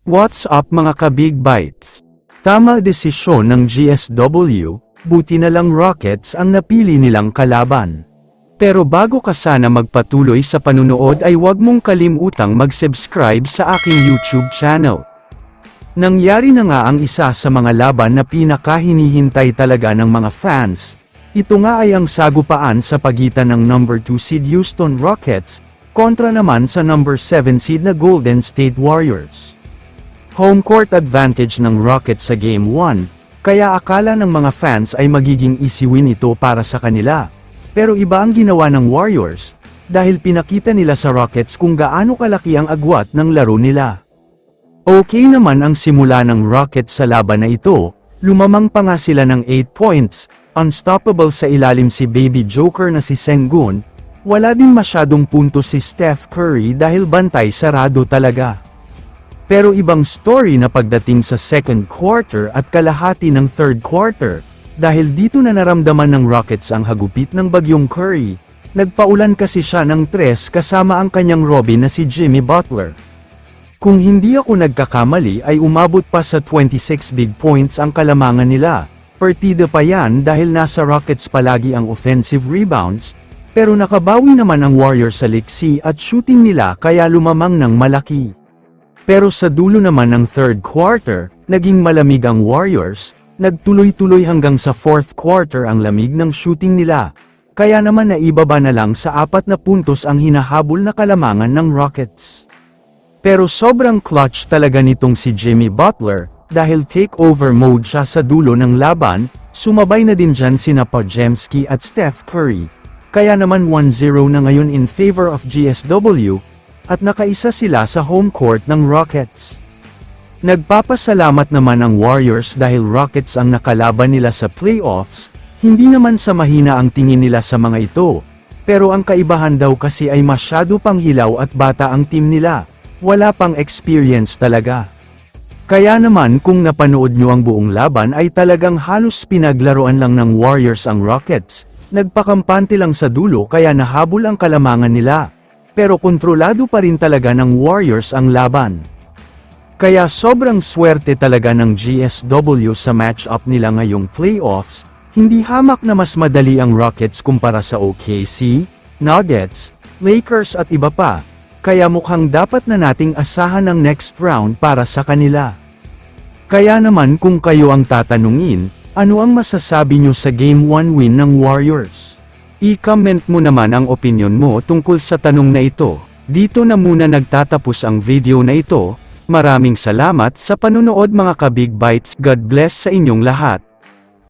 What's up mga ka-Big Bites? Tama desisyon ng GSW, buti na lang Rockets ang napili nilang kalaban. Pero bago ka sana magpatuloy sa panunood ay huwag mong kalimutang mag-subscribe sa aking YouTube channel. Nangyari na nga ang isa sa mga laban na pinakahinihintay talaga ng mga fans. Ito nga ay ang sagupaan sa pagitan ng number 2 seed Houston Rockets, kontra naman sa number 7 seed na Golden State Warriors. Home court advantage ng Rockets sa Game 1, kaya akala ng mga fans ay magiging easy win ito para sa kanila. Pero iba ang ginawa ng Warriors, dahil pinakita nila sa Rockets kung gaano kalaki ang agwat ng laro nila. Okay naman ang simula ng Rockets sa laban na ito, lumamang pa nga sila ng 8 points, unstoppable sa ilalim si Baby Joker na si Sengun, wala din masyadong puntos si Steph Curry dahil bantay sarado talaga. Pero ibang story na pagdating sa second quarter at kalahati ng third quarter, dahil dito na naramdaman ng Rockets ang hagupit ng bagyong Curry, nagpaulan kasi siya ng 3 kasama ang kanyang Robin na si Jimmy Butler. Kung hindi ako nagkakamali ay umabot pa sa 26 big points ang kalamangan nila, partida pa yan dahil nasa Rockets palagi ang offensive rebounds, pero nakabawi naman ang Warriors sa liksi at shooting nila kaya lumamang ng malaki. Pero sa dulo naman ng third quarter, naging malamig ang Warriors, nagtuloy-tuloy hanggang sa fourth quarter ang lamig ng shooting nila, kaya naman naibaba na lang sa 4 na puntos ang hinahabol na kalamangan ng Rockets. Pero sobrang clutch talaga nitong si Jimmy Butler, dahil takeover mode siya sa dulo ng laban, sumabay na din dyan sina Podziemski at Steph Curry, kaya naman 1-0 na ngayon in favor of GSW, at nakaisa sila sa home court ng Rockets. Nagpapasalamat naman ang Warriors dahil Rockets ang nakalaban nila sa playoffs, hindi naman sa mahina ang tingin nila sa mga ito, pero ang kaibahan daw kasi ay masyado pang hilaw at bata ang team nila, wala pang experience talaga. Kaya naman kung napanood nyo ang buong laban ay talagang halos pinaglaruan lang ng Warriors ang Rockets, nagpakampante lang sa dulo kaya nahabol ang kalamangan nila. Pero kontrolado pa rin talaga ng Warriors ang laban. Kaya sobrang swerte talaga ng GSW sa match-up nila ngayong playoffs, hindi hamak na mas madali ang Rockets kumpara sa OKC, Nuggets, Lakers at iba pa, kaya mukhang dapat na nating asahan ang next round para sa kanila. Kaya naman kung kayo ang tatanungin, ano ang masasabi nyo sa Game 1 win ng Warriors? I-comment mo naman ang opinion mo tungkol sa tanong na ito. Dito na muna nagtatapos ang video na ito. Maraming salamat sa panunood mga ka-Big Bites. God bless sa inyong lahat.